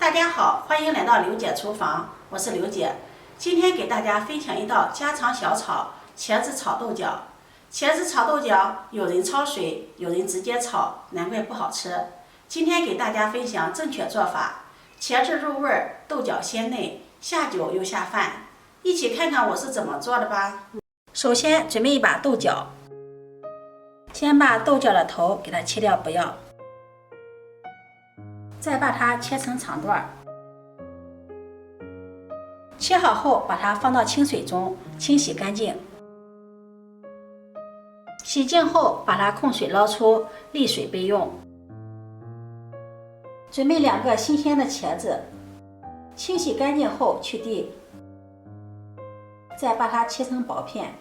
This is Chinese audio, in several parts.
大家好，欢迎来到刘姐厨房，我是刘姐。今天给大家分享一道家常小炒——茄子炒豆角。茄子炒豆角，有人焯水，有人直接炒，难怪不好吃。今天给大家分享正确做法：茄子入味儿，豆角鲜嫩，下酒又下饭。一起看看我是怎么做的吧。首先准备一把豆角，先把豆角的头给它切掉不要。再把它切成长段，切好后把它放到清水中清洗干净。洗净后把它控水捞出，沥水备用。准备2个新鲜的茄子，清洗干净后去蒂，再把它切成薄片，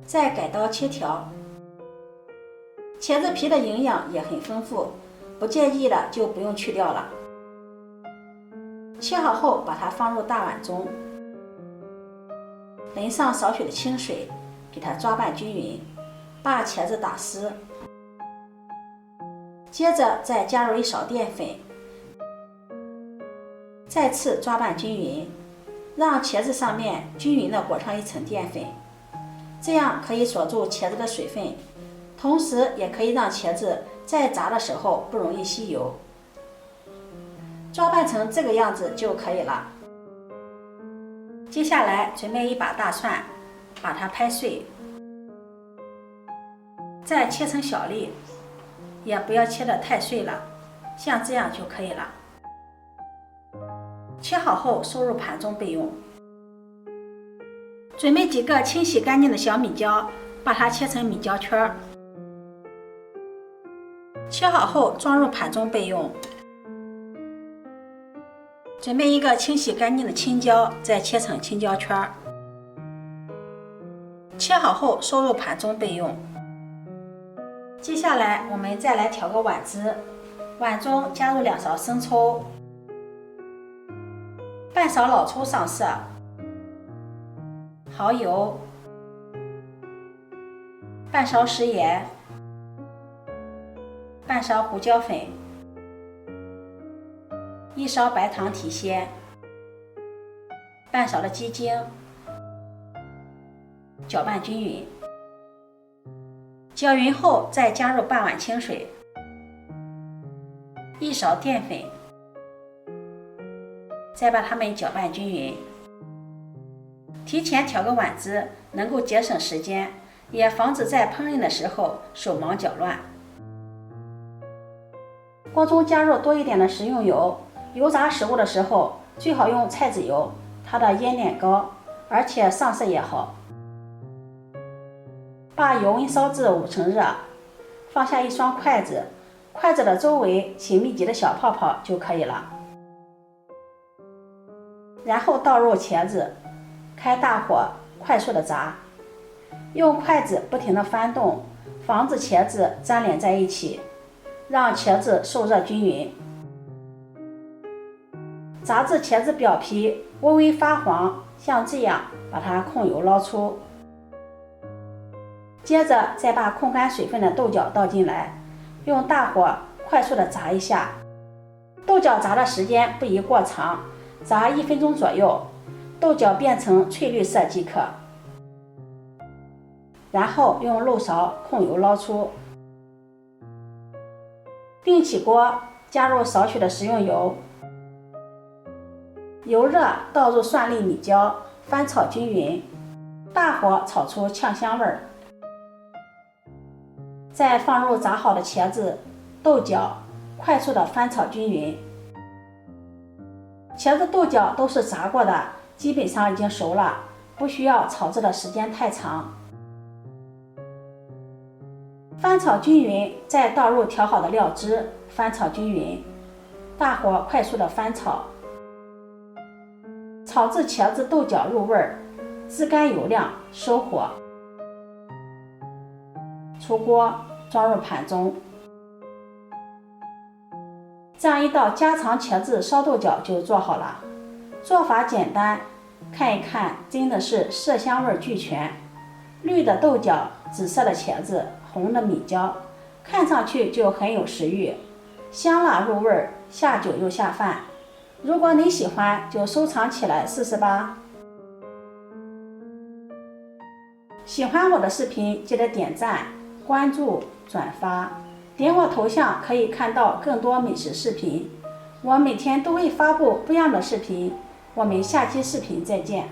再改刀切条。茄子皮的营养也很丰富，不介意的就不用去掉了。切好后把它放入大碗中，淋上少许的清水，给它抓拌均匀，把茄子打湿。接着再加入1勺淀粉，再次抓拌均匀，让茄子上面均匀地裹上一层淀粉，这样可以锁住茄子的水分，同时也可以让茄子在炸的时候不容易吸油。抓拌成这个样子就可以了。接下来准备1把大蒜，把它拍碎，再切成小粒，也不要切得太碎了，像这样就可以了。切好后收入盘中备用。准备几个清洗干净的小米椒，把它切成米椒圈，切好后装入盘中备用。准备1个清洗干净的青椒，再切成青椒圈，切好后收入盘中备用。接下来我们再来调个碗汁，碗中加入2勺生抽，半勺老抽上色，蚝油，半勺食盐，半勺胡椒粉，1勺白糖提鲜，半勺的鸡精，搅拌均匀。搅匀后再加入半碗清水，1勺淀粉，再把它们搅拌均匀。提前调个碗汁，能够节省时间，也防止在烹饪的时候手忙脚乱。锅中加入多一点的食用油，油炸食物的时候最好用菜籽油，它的烟点高，而且上色也好。把油温烧至5成热，放下1双筷子，筷子的周围起密集的小泡泡就可以了。然后倒入茄子，开大火快速的炸，用筷子不停的翻动，防止茄子粘连在一起，让茄子受热均匀。炸至茄子表皮微微发黄，像这样把它控油捞出。接着再把控干水分的豆角倒进来，用大火快速的炸一下。豆角炸的时间不宜过长，炸1分钟左右，豆角变成翠绿色即可。然后用漏勺控油捞出。另起锅，加入少许的食用油，油热倒入蒜粒、米椒，翻炒均匀，大火炒出呛香味儿。再放入炸好的茄子、豆角，快速的翻炒均匀。茄子、豆角都是炸过的，基本上已经熟了，不需要炒制的时间太长。翻炒均匀，再倒入调好的料汁，翻炒均匀，大火快速的翻炒，炒至茄子、豆角入味儿，汁干油亮，收火。出锅，装入盘中。这样一道家常茄子烧豆角就做好了。做法简单，看一看真的是色香味俱全。绿的豆角，紫色的茄子，红的米椒，看上去就很有食欲。香辣入味儿，下酒又下饭。如果你喜欢，就收藏起来试试吧。喜欢我的视频，记得点赞、关注、转发，点我头像可以看到更多美食视频。我每天都会发布不一样的视频，我们下期视频再见。